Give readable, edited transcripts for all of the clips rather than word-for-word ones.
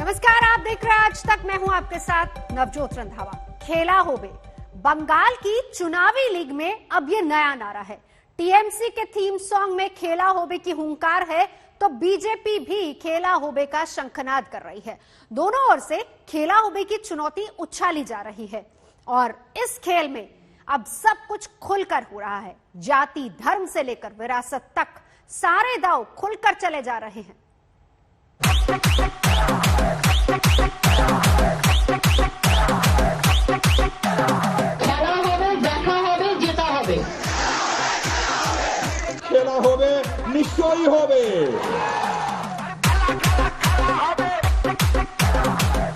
नमस्कार, आप देख रहे हैं आज तक। मैं हूं आपके साथ नवजोत रंधावा। खेला होबे बंगाल की चुनावी लीग में अब ये नया नारा है। टीएमसी के थीम सॉन्ग में खेला होबे की हुंकार है, तो बीजेपी भी खेला होबे का शंखनाद कर रही है। दोनों ओर से खेला होबे की चुनौती उछाली जा रही है और इस खेल में अब सब कुछ खुलकर हो रहा है। जाति, धर्म से लेकर विरासत तक सारे दांव खुलकर चले जा रहे हैं। খেলা হবে, দেখা হবে, জেতা হবে। খেলা হবে, নিশ্চয়ই হবে।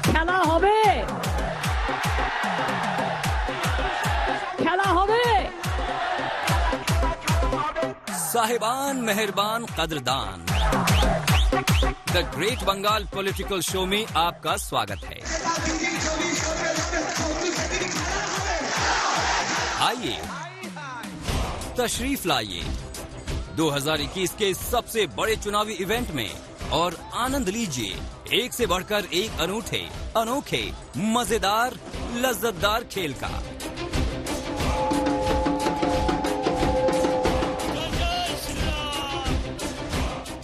খেলা হবে, খেলা হবে। साहिबान, मेहरबान, कदरदान, the great Bengal political show में आपका स्वागत है। आइए, तशरीफ लाइए 2021 के सबसे बड़े चुनावी इवेंट में और आनंद लीजिए एक से बढ़कर एक अनूठे, अनोखे, मजेदार, लज्जतदार खेल का।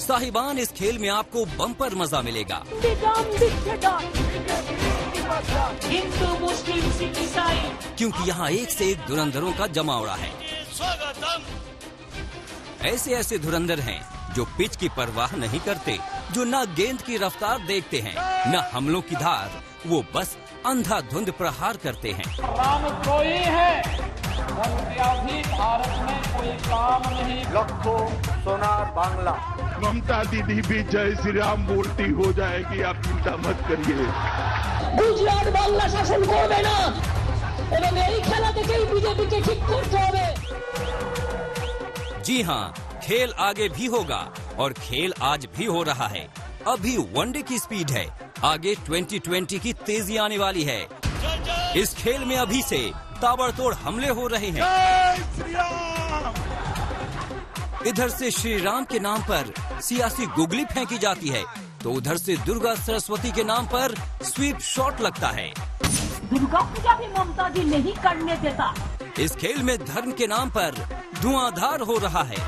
साहिबान, इस खेल में आपको बम्पर मजा मिलेगा। हिंदू, मुस्लिम, सिख, ईसाई, क्योंकि यहाँ एक से एक धुरंधरों का जमावड़ा है। ऐसे ऐसे धुरंधर हैं जो पिच की परवाह नहीं करते, जो न गेंद की रफ्तार देखते हैं, न हमलों की धार, वो बस अंधाधुंध प्रहार करते हैं। रामद्रोही है, भी भारत में कोई काम नहीं। लखो सोनार बांग्ला। ममता दीदी भी जय श्री राम बोलती हो जाएगी, आप चिंता मत करिए। गुजरात बांग्ला शासन করবে না এবং এই খেলা থেকেই বিজেপিকে ঠিক করতে হবে। जी हाँ, खेल आगे भी होगा और खेल आज भी हो रहा है। अभी वनडे की स्पीड है, आगे 2020 की तेजी आने वाली है। इस खेल में अभी से ताबड़तोड़ हमले हो रहे हैं। इधर से श्री राम के नाम पर सियासी गुगली फेंकी जाती है, तो उधर से दुर्गा सरस्वती के नाम पर स्वीप शॉट लगता है। दुर्गा पूजा भी ममता जी नहीं करने देता। इस खेल में धर्म के नाम पर धुआंधार हो रहा है।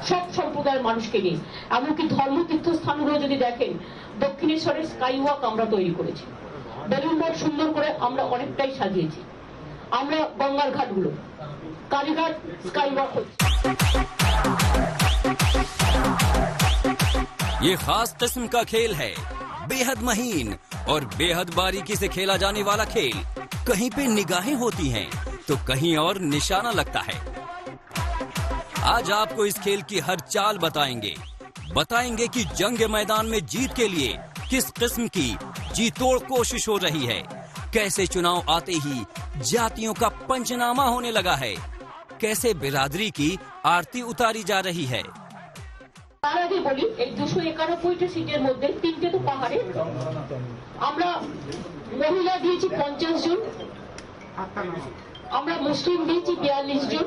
সব সম্প্রদায়ের মানুষকে নিয়ে এমনকি ধর্ম তীর্থস্থানগুলো যদি দেখেন, দক্ষিণেশ্বরের স্কাই ওয়াক আমরা তৈরি করেছি। বেলুন মঠ সুন্দর করে আমরা অনেকটাই সাজিয়েছি। আমরা গঙ্গার ঘাটগুলো, কালীঘাট স্কাই ওয়াক হচ্ছে। ये खास किस्म का खेल है, बेहद महीन और बेहद बारीकी से खेला जाने वाला खेल। कहीं पे निगाहें होती हैं तो कहीं और निशाना लगता है। आज आपको इस खेल की हर चाल बताएंगे कि जंग मैदान में जीत के लिए किस किस्म की जीतोड़ कोशिश हो रही है। कैसे चुनाव आते ही जातियों का पंचनामा होने लगा है, कैसे बिरादरी की आरती उतारी जा रही है। তার আগে বলি, এই 291টা সিটের মধ্যে 3টে তো পাহাড়ে। আমরা মহিলা দিয়েছি 50 জন, আমরা মুসলিম দিয়েছি 42 জন,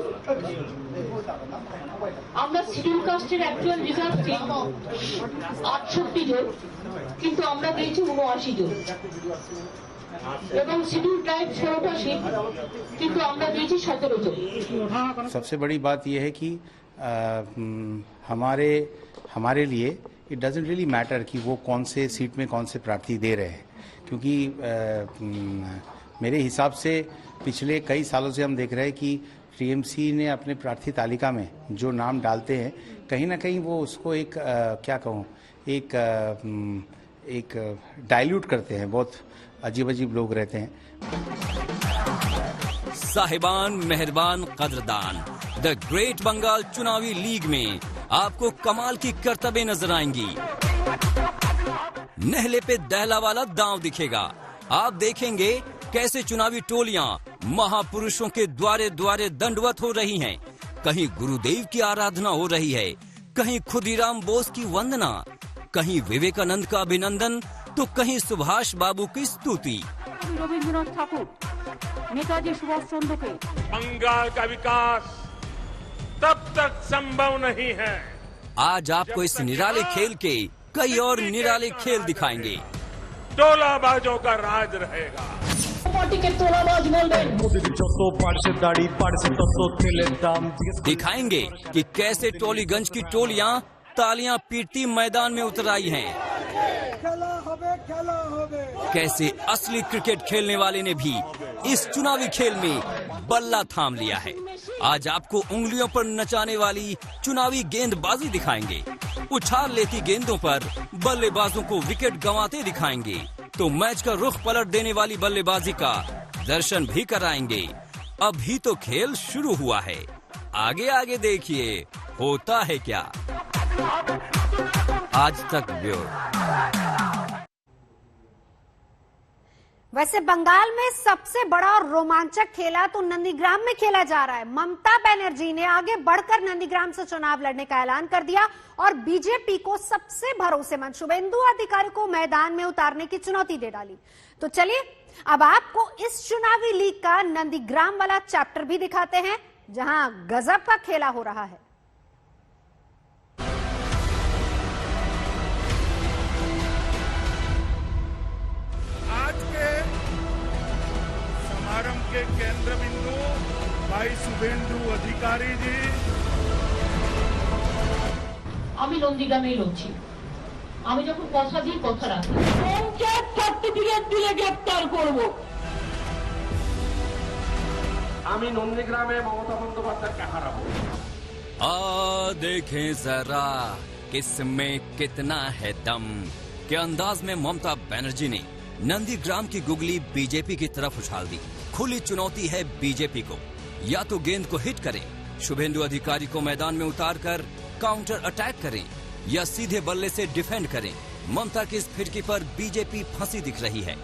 আমরা শিডিউল কাস্টের অ্যাকচুয়াল রিজার্ভ সিট 68 জন, কিন্তু আমরা দিয়েছি 79 জন, এবং শিডিউল ট্রাইব 16টা সিট, কিন্তু আমরা দিয়েছি 17 জন। सबसे बड़ी बात यह है कि हमारे लिए इट डजंट रियली मैटर कि वो कौन से सीट में कौन से प्रार्थी दे रहे हैं, क्योंकि मेरे हिसाब से पिछले कई सालों से हम देख रहे हैं कि टीएमसी ने अपने प्रार्थी तालिका में जो नाम डालते हैं, कहीं ना कहीं वो उसको एक क्या कहूँ, एक डाइल्यूट करते हैं। बहुत अजीब अजीब लोग रहते हैं। साहिबान, मेहरबान, कदरदान, द ग्रेट बंगाल चुनावी लीग में आपको कमाल की करतबें नजर आएंगी। नहले पे दहला वाला दांव दिखेगा। आप देखेंगे कैसे चुनावी टोलियां महापुरुषों के द्वारे द्वारे दंडवत हो रही हैं। कहीं गुरुदेव की आराधना हो रही है, कहीं खुदीराम बोस की वंदना, कहीं विवेकानंद का अभिनंदन, तो कहीं सुभाष बाबू की स्तुति। रविंद्रनाथ ठाकुर, नेताजी सुभाष चंद्र के बंगाल का विकास तब तक संभव नहीं है। आज आपको इस निराले खेल के कई और निराले खेल दिखाएंगे। टोलाबाजों का राज रहेगा। पार्टी के तोलाबाज बोल रहे दिखाएंगे कि कैसे टोलीगंज की टोलियां तालियां पीटती मैदान में उतर आई हैं। कैसे असली क्रिकेट खेलने वाले ने भी इस चुनावी खेल में बल्ला थाम लिया है। आज आपको उंगलियों पर नचाने वाली चुनावी गेंदबाजी दिखाएंगे। उछाल लेती गेंदों पर बल्लेबाजों को विकेट गंवाते दिखाएंगे, तो मैच का रुख पलट देने वाली बल्लेबाजी का दर्शन भी कराएंगे। अभी तो खेल शुरू हुआ है, आगे आगे देखिए होता है क्या। आज तक ब्यूरो। वैसे बंगाल में सबसे बड़ा और रोमांचक खेला तो नंदीग्राम में खेला जा रहा है। ममता बनर्जी ने आगे बढ़कर नंदीग्राम से चुनाव लड़ने का ऐलान कर दिया और बीजेपी को सबसे भरोसेमंद शुभेंदु अधिकारी को मैदान में उतारने की चुनौती दे डाली। तो चलिए अब आपको इस चुनावी लीग का नंदीग्राम वाला चैप्टर भी दिखाते हैं, जहां गजब का खेला हो रहा है। आज के समारंभ के केंद्र बिंदु भाई शुभेंदु अधिकारी जी। আমি নন্দীগ্রামে লড়ছি। আমি যখন কথা দিই কথা রাখি। পঞ্চায়েত সার্টিফিকেট দিলে গ্রেফতার করব। আমি নন্দীগ্রামে মমতা বন্দ্যোপাধ্যায়কে হারাবো। देखें जरा किसमें कितना है दम के अंदाज में ममता बनर्जी ने नंदीग्राम की गुगली बीजेपी की तरफ उछाल दी। खुली चुनौती है बीजेपी को, या तो गेंद को हिट करें, शुभेंदु अधिकारी को मैदान में उतारकर काउंटर अटैक करें, या सीधे बल्ले से डिफेंड करें। ममता की इस फिरकी पर बीजेपी फंसी दिख रही है।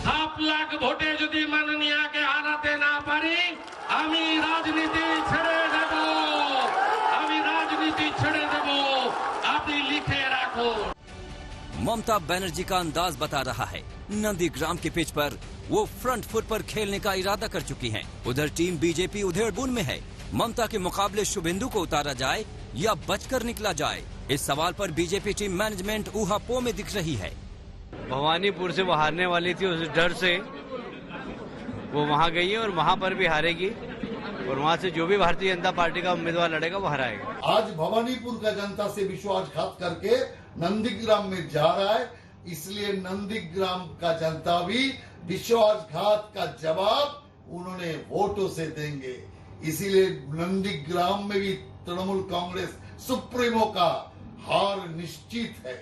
हाफ लाख ভোটে যদি মাননীয়াকে হারাতে না পারি আমি রাজনীতি ছেড়ে দেব। আমি রাজনীতি ছেড়ে দেব, আপনি লিখে রাখুন। ममता बनर्जी का अंदाज बता रहा है नंदीग्राम के पिच पर वो फ्रंट फुट पर खेलने का इरादा कर चुकी हैं। उधर टीम बीजेपी उधेड़बुन में है। ममता के मुकाबले शुभेंदु को उतारा जाए या बचकर निकला जाए, इस सवाल पर बीजेपी टीम मैनेजमेंट ऊहापोह में दिख रही है। भवानीपुर से वो हारने वाली थी, उस डर से वो वहाँ गई है और वहाँ पर भी हारेगी, और वहाँ से जो भी भारतीय जनता पार्टी का उम्मीदवार लड़ेगा वो हराएगा। आज भवानीपुर का जनता से विश्वासघात करके नंदीग्राम में जा रहा है, इसलिए नंदीग्राम का जनता भी विश्वासघात का जवाब उन्होंने वोटों से देंगे। इसीलिए नंदीग्राम में भी तृणमूल कांग्रेस सुप्रीमो का हार निश्चित है।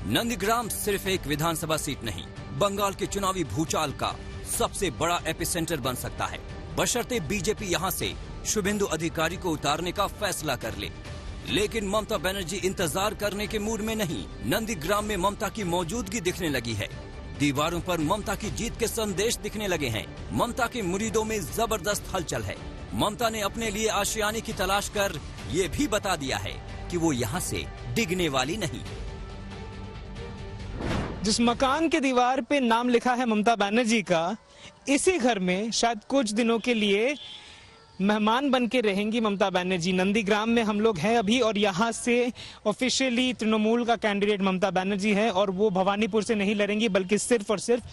नंदीग्राम सिर्फ एक विधानसभा सीट नहीं, बंगाल के चुनावी भूचाल का सबसे बड़ा एपिसेंटर बन सकता है, बशर्ते बीजेपी यहां से शुभेंदु अधिकारी को उतारने का फैसला कर ले। लेकिन ममता बनर्जी इंतजार करने के मूड में नहीं। नंदीग्राम में ममता की मौजूदगी दिखने लगी है। दीवारों पर ममता की जीत के संदेश दिखने लगे हैं। ममता के मुरीदों में जबरदस्त हलचल है। ममता ने अपने लिए आशियाने की तलाश कर ये भी बता दिया है कि वो यहाँ से डिगने वाली नहीं। जिस मकान के दीवार पे नाम लिखा है ममता बनर्जी का, इसी घर में शायद कुछ दिनों के लिए मेहमान बन के रहेंगी ममता बनर्जी। नंदीग्राम में हम लोग हैं अभी, और यहाँ से ऑफिशियली तृणमूल का कैंडिडेट ममता बनर्जी है, और वो भवानीपुर से नहीं लड़ेंगी बल्कि सिर्फ और सिर्फ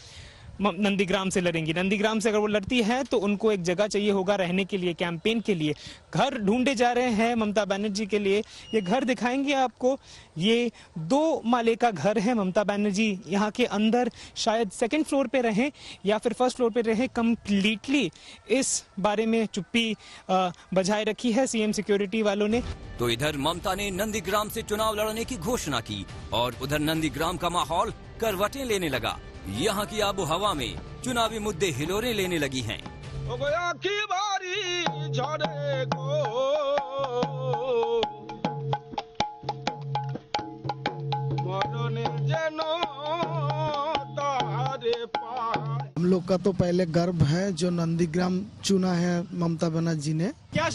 नंदीग्राम से लड़ेंगी। नंदीग्राम से अगर वो लड़ती है तो उनको एक जगह चाहिए होगा रहने के लिए, कैंपेन के लिए। घर ढूंढे जा रहे हैं ममता बनर्जी के लिए। ये घर दिखाएंगे आपको। ये 2 माले का घर है। ममता बनर्जी यहाँ के अंदर शायद सेकंड फ्लोर पे रहें या फिर फर्स्ट फ्लोर पे रहें। कंप्लीटली इस बारे में चुप्पी बजाय रखी है सीएम सिक्योरिटी वालों ने। तो इधर ममता ने नंदीग्राम से चुनाव लड़ने की घोषणा की, और उधर नंदीग्राम का माहौल करवटें लेने लगा। यहाँ की आबो हवा में चुनावी मुद्दे हिलोरें लेने लगी हैं। हम लोग लोग का तो पहले गर्व है जो नंदीग्राम चुना है ममता बनर्जी ने। क्या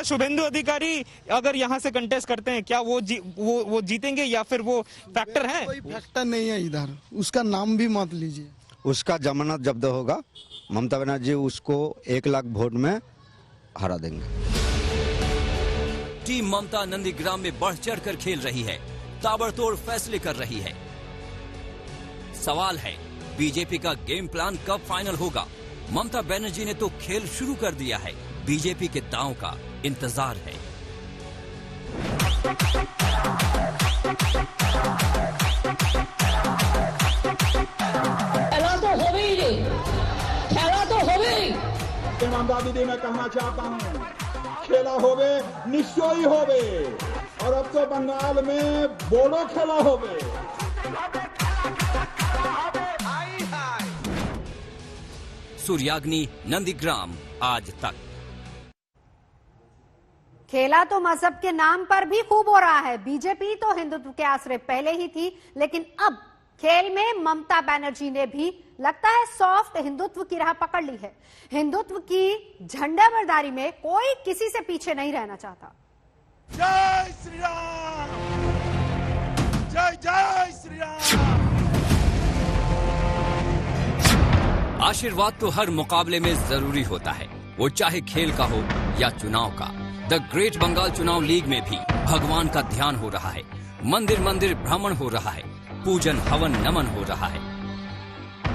शुभेंदु अधिकारी अगर यहाँ से कंटेस्ट करते हैं, क्या वो जीतेंगे या फिर वो फैक्टर है? कोई फैक्टर नहीं है इधर, उसका नाम भी मत लीजिए। उसका जमानत जब्त होगा, ममता बनर्जी उसको 1 लाख वोट में हरा देंगे। टीम ममता नंदीग्राम में बढ़ चढ़कर खेल रही है, ताबड़तोड़ फैसले कर रही है। सवाल है, बीजेपी का गेम प्लान कब फाइनल होगा? ममता बनर्जी ने तो खेल शुरू कर दिया है, बीजेपी के दांव का इंतजार है। खेला तो हो गई रे, खेला तो हो गई। ममता दीदी मैं कहना चाहता हूँ, खेला होवे निश्चय होवे, और अब तो बंगाल में बोलो खेला होवे। सूर्याग्नि, नंदीग्राम, आज तक। खेला तो मजहब के नाम पर भी खूब हो रहा है। बीजेपी तो हिंदुत्व के आश्रय पहले ही थी, लेकिन अब खेल में ममता बनर्जी ने भी लगता है सॉफ्ट हिंदुत्व की राह पकड़ ली है। हिंदुत्व की झंडाबरदारी में कोई किसी से पीछे नहीं रहना चाहता। जय श्री राम, जय जय श्री राम। आशीर्वाद तो हर मुकाबले में जरूरी होता है, वो चाहे खेल का हो या चुनाव का। द ग्रेट बंगाल चुनाव लीग में भी भगवान का ध्यान हो रहा है, मंदिर मंदिर भ्रमण हो रहा है, पूजन हवन नमन हो रहा है।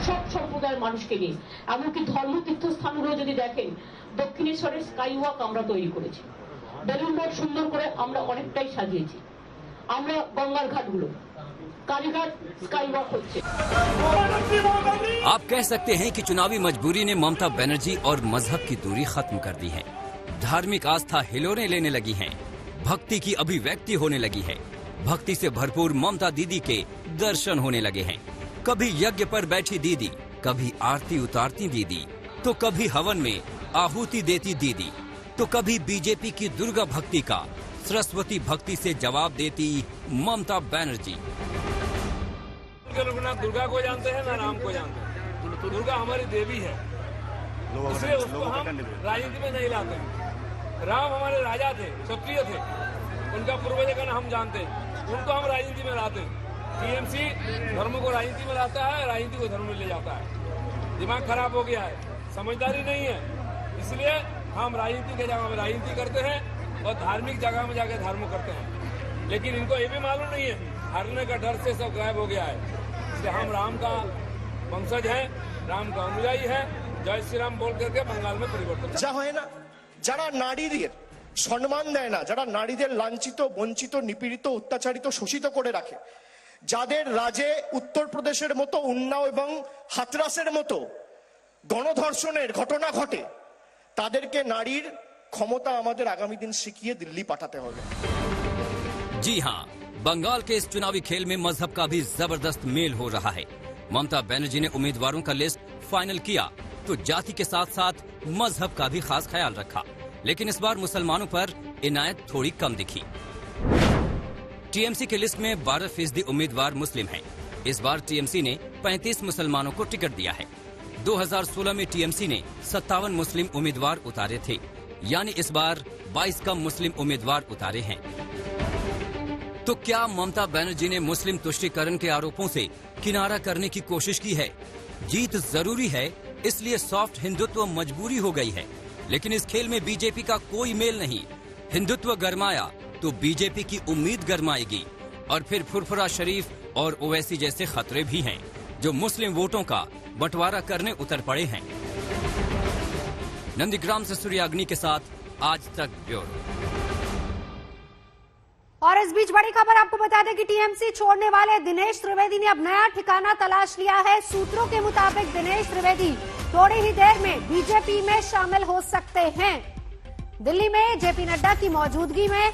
সব সম্প্রদায়ের মানুষকে নিয়ে এমনকি ধর্ম তীর্থস্থানগুলো যদি দেখেন, দক্ষিণেশ্বরের স্কাই ওয়াক আমরা তৈরি করেছি, বেলুন মঠ সুন্দর করে আমরা অনেকটাই সাজিয়েছি। আমরা গঙ্গার ঘাটগুলো কালীঘাট স্কাই ওয়াক হচ্ছে। आप कह सकते हैं कि चुनावी मजबूरी ने ममता बनर्जी और मजहब की दूरी खत्म कर दी है। धार्मिक आस्था हिलोने लेने लगी है, भक्ति की अभिव्यक्ति होने लगी है। भक्ति से भरपूर ममता दीदी के दर्शन होने लगे हैं। कभी यज्ञ पर बैठी दीदी, कभी आरती उतारती दीदी, तो कभी हवन में आहुति देती दीदी, तो कभी बीजेपी की दुर्गा भक्ति का सरस्वती भक्ति से जवाब देती ममता बनर्जी। लोग ना दुर्गा को जानते हैं ना राम को जानते हैं। दुर्गा हमारी देवी है, इसलिए उसको हम राजनीति में नहीं लाते हैं। राम हमारे राजा थे, क्षत्रिय थे, उनका पूर्वज का नाम हम जानते हैं, उनको हम राजनीति में लाते हैं। टीएमसी धर्म को राजनीति में लाता है, राजनीति को धर्म में ले जाता है। दिमाग खराब हो गया है, समझदारी नहीं है, इसलिए हम राजनीति के जगह में राजनीति करते हैं और धार्मिक जगह में जाकर धर्म करते हैं। लेकिन इनको ये भी मालूम नहीं है, हारने का डर से सब गायब हो गया है। इसलिए हम राम का वंशज है, राम का अनुयायी है। जय श्री राम बोल करके बंगाल में परिवर्तन যা হয় না, যারা নারীদের সম্মান দেয় না, যারা নারীদের লাঞ্ছিত, বঞ্চিত, নিপীড়িত, অত্যাচারিত, শোষিত করে রাখে, যাদের রাজ্যে উত্তরপ্রদেশের মতো উন্নাও এবং হাতরাসের মতো গণধর্ষণের ঘটনা ঘটে, তাদেরকে নারীর ক্ষমতা আমাদের আগামী দিন শিখিয়ে দিল্লি পাঠাতে হবে। जी हाँ, बंगाल के इस चुनावी खेल में मजहब का भी जबरदस्त मेल हो रहा है। ममता बनर्जी ने उम्मीदवारों का लिस्ट फाइनल किया तो जाति के साथ साथ मजहब का भी खास ख्याल रखा, लेकिन इस बार मुसलमानों पर इनायत थोड़ी कम दिखी। टीएमसी के लिस्ट में 12% उम्मीदवार मुस्लिम हैं। इस बार टीएमसी ने 35 मुसलमानों को टिकट दिया है। 2016 में टीएमसी ने 57 मुस्लिम उम्मीदवार उतारे थे, यानी इस बार 22 कम मुस्लिम उम्मीदवार उतारे हैं। तो क्या ममता बनर्जी ने मुस्लिम तुष्टीकरण के आरोपों से किनारा करने की कोशिश की है? जीत जरूरी है, इसलिए सॉफ्ट हिंदुत्व मजबूरी हो गई है, लेकिन इस खेल में बीजेपी का कोई मेल नहीं। हिंदुत्व गरमाया तो बीजेपी की उम्मीद गरमाएगी, और फिर फुरफुरा शरीफ और ओवैसी जैसे खतरे भी हैं, जो मुस्लिम वोटों का बंटवारा करने उतर पड़े हैं। नंदीग्राम से सूर्याग्नि के साथ आज तक ब्यूरो। और इस बीच बड़ी खबर आपको बता दें कि टीएमसी छोड़ने वाले दिनेश त्रिवेदी ने अब नया ठिकाना तलाश लिया है। सूत्रों के मुताबिक दिनेश त्रिवेदी थोड़ी ही देर में बीजेपी में शामिल हो सकते हैं। दिल्ली में जेपी नड्डा की मौजूदगी में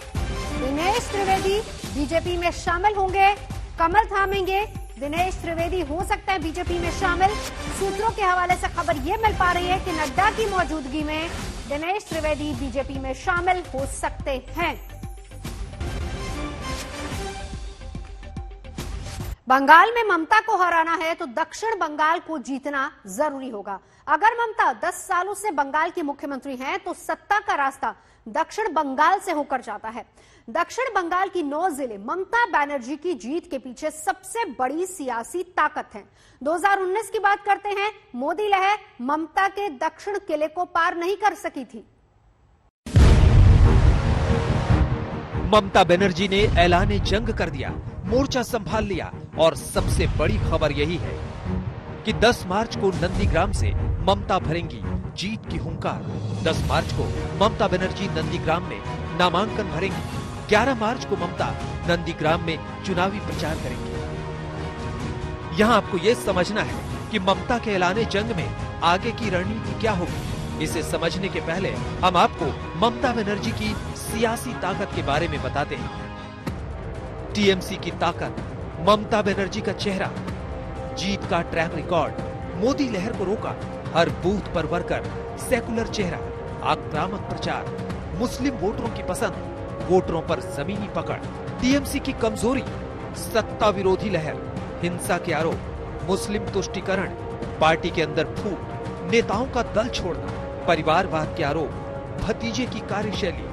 दिनेश त्रिवेदी बीजेपी में शामिल होंगे, कमल थामेंगे। दिनेश त्रिवेदी हो सकते हैं बीजेपी में शामिल। सूत्रों के हवाले से खबर यह मिल पा रही है कि नड्डा की मौजूदगी में दिनेश त्रिवेदी बीजेपी में शामिल हो सकते हैं। बंगाल में ममता को हराना है तो दक्षिण बंगाल को जीतना जरूरी होगा। अगर ममता 10 सालों से बंगाल की मुख्यमंत्री हैं तो सत्ता का रास्ता दक्षिण बंगाल से होकर जाता है। दक्षिण बंगाल की 9 जिले ममता बनर्जी की जीत के पीछे सबसे बड़ी सियासी ताकत है। 2019 की बात करते हैं, मोदी लहर ममता के दक्षिण किले को पार नहीं कर सकी थी। ममता बनर्जी ने ऐलान जंग कर दिया, मोर्चा संभाल लिया और सबसे बड़ी खबर यही है कि 10 मार्च को नंदीग्राम से ममता भरेंगी जीत की हुंकार। 10 मार्च को ममता बनर्जी नंदीग्राम में नामांकन भरेंगी। 11 मार्च को ममता नंदीग्राम में चुनावी प्रचार करेंगी। यहाँ आपको ये समझना है कि ममता के ऐलान जंग में आगे की रणनीति क्या होगी। इसे समझने के पहले हम आपको ममता बनर्जी की सियासी ताकत के बारे में बताते हैं। टीएमसी की ताकत, ममता बनर्जी का चेहरा, जीत का ट्रैक रिकॉर्ड, मोदी लहर को रोका, हर बूथ पर वर्कर, सेकुलर चेहरा, आक्रामक प्रचार, मुस्लिम वोटरों की पसंद, वोटरों पर जमीनी पकड़, टीएमसी की कमजोरी, सत्ता विरोधी लहर, हिंसा के आरोप, मुस्लिम तुष्टीकरण, पार्टी के अंदर फूट, नेताओं का दल छोड़ना, परिवारवाद के आरोप, भतीजे की कार्यशैली।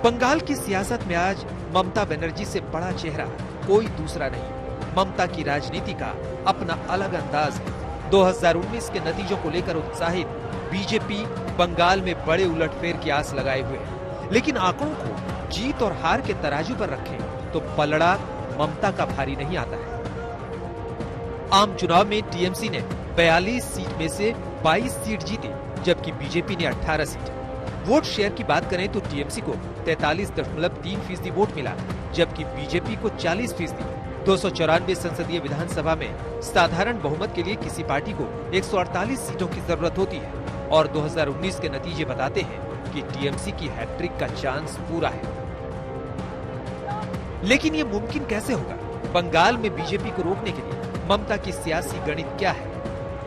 बंगाल की सियासत में आज ममता बनर्जी से बड़ा चेहरा कोई दूसरा नहीं। ममता की राजनीति का अपना अलग अंदाज है। 2019 के नतीजों को लेकर उत्साहित बीजेपी बंगाल में बड़े उलटफेर की आस लगाए हुए है, लेकिन आंकड़ों को जीत और हार के तराजू पर रखें तो पलड़ा ममता का भारी नहीं आता है। आम चुनाव में टीएमसी ने 42 सीट में से 22 सीट जीती, जबकि बीजेपी ने 18 सीट। वोट शेयर की बात करें तो टीएमसी को 43.3% वोट मिला, जबकि बीजेपी को 40%। 294 संसदीय विधानसभा में साधारण बहुमत के लिए किसी पार्टी को 148 सीटों की जरूरत होती है और 2019 के नतीजे बताते हैं कि टीएमसी की हैट्रिक का चांस पूरा है। लेकिन ये मुमकिन कैसे होगा? बंगाल में बीजेपी को रोकने के लिए ममता की सियासी गणित क्या है?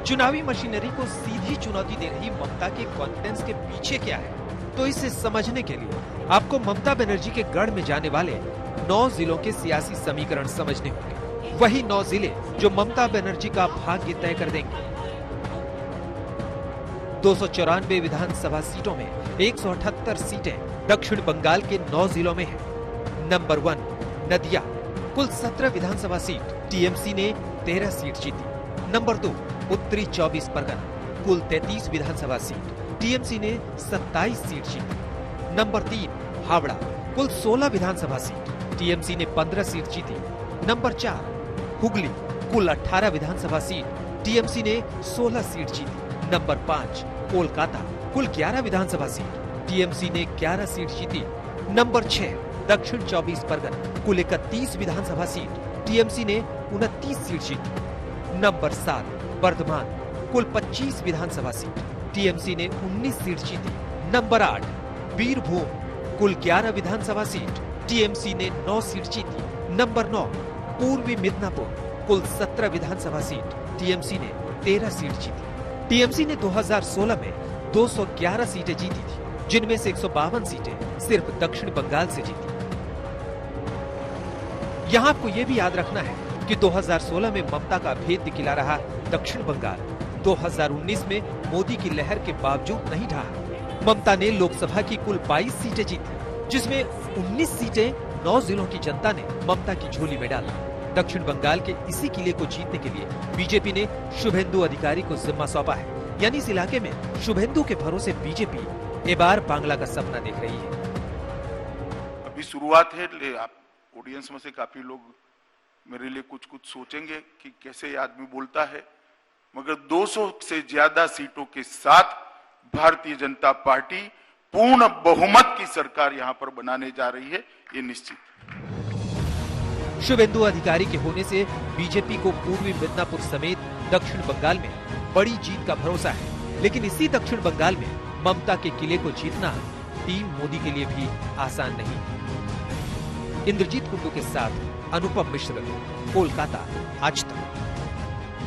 चुनावी मशीनरी को सीधी चुनौती दे रही ममता के कॉन्फिडेंस के पीछे क्या है? तो इसे समझने के लिए आपको ममता बनर्जी के गढ़ में जाने वाले 9 जिलों के सियासी समीकरण समझने होंगे। वही 9 जिले जो ममता बनर्जी का भाग्य तय कर देंगे। 294 विधानसभा सीटों में 178 सीटें दक्षिण बंगाल के 9 जिलों में हैं। नंबर 1 नदिया, कुल 17 विधानसभा सीट, टीएमसी ने 13 सीट जीती। नंबर 2 उत्तरी 24 परगना, कुल 33 विधानसभा सीट, टीएमसी ने 27 सीट जीती। नंबर 3 हावड़ा, कुल 16 विधानसभा सीट, टीएमसी ने 15 सीट जीती। नंबर 4 हुगली, कुल 18 विधानसभा सीट, टीएमसी ने 16 सीट जीती। नंबर 5 कोलकाता, कुल 11 विधानसभा सीट, टीएमसी ने 11 सीट जीती। नंबर 6 दक्षिण 24 परगना, कुल 31 विधानसभा सीट, टीएमसी ने 29 सीट जीती। नंबर 7 वर्धमान, कुल 25 विधानसभा सीट, टीएमसी ने 19 सीट जीती। नंबर 8 बीरभूम, कुल 11 विधानसभा सीट, टीएमसी ने 9 सीट जीती। नंबर 9 पूर्वी मिदनापुर, कुल 17 विधानसभा सीट, टीएमसी ने 13 सीट जीती। टीएमसी ने 2016 में 211 सीटें जीती थी, जिनमें से 152 सीटें सिर्फ दक्षिण बंगाल से जीती। यहाँ आपको ये भी याद रखना है कि 2016 में ममता का भेद दिखला रहा दक्षिण बंगाल 2019 में मोदी की लहर के बावजूद नहीं ढहा। ममता ने लोकसभा की कुल 22 सीटें जीती, जिसमें 19 सीटें 9 जिलों की जनता ने ममता की झोली में डाली। दक्षिण बंगाल के इसी किले को जीतने के लिए बीजेपी ने शुभेंदु अधिकारी को जिम्मा सौंपा है, यानी इस इलाके में शुभेंदु के भरोसे बीजेपी ये बार बांग्ला का सपना देख रही है। अभी शुरुआत है, आप ऑडियंस में से काफी लोग मेरे लिए कुछ सोचेंगे कि कैसे ये आदमी बोलता है, मगर 200 से ज्यादा सीटों के साथ भारतीय जनता पार्टी पूर्ण बहुमत की सरकार यहां पर बनाने जा रही है, ये निश्चित। शुभेंदु अधिकारी के होने से बीजेपी को पूर्वी मिदनापुर समेत दक्षिण बंगाल में बड़ी जीत का भरोसा है, लेकिन इसी दक्षिण बंगाल में ममता के किले को जीतना टीम मोदी के लिए भी आसान नहीं। इंद्रजीत कुंडू के साथ अनुपम मिश्र, कोलकाता, आज तक।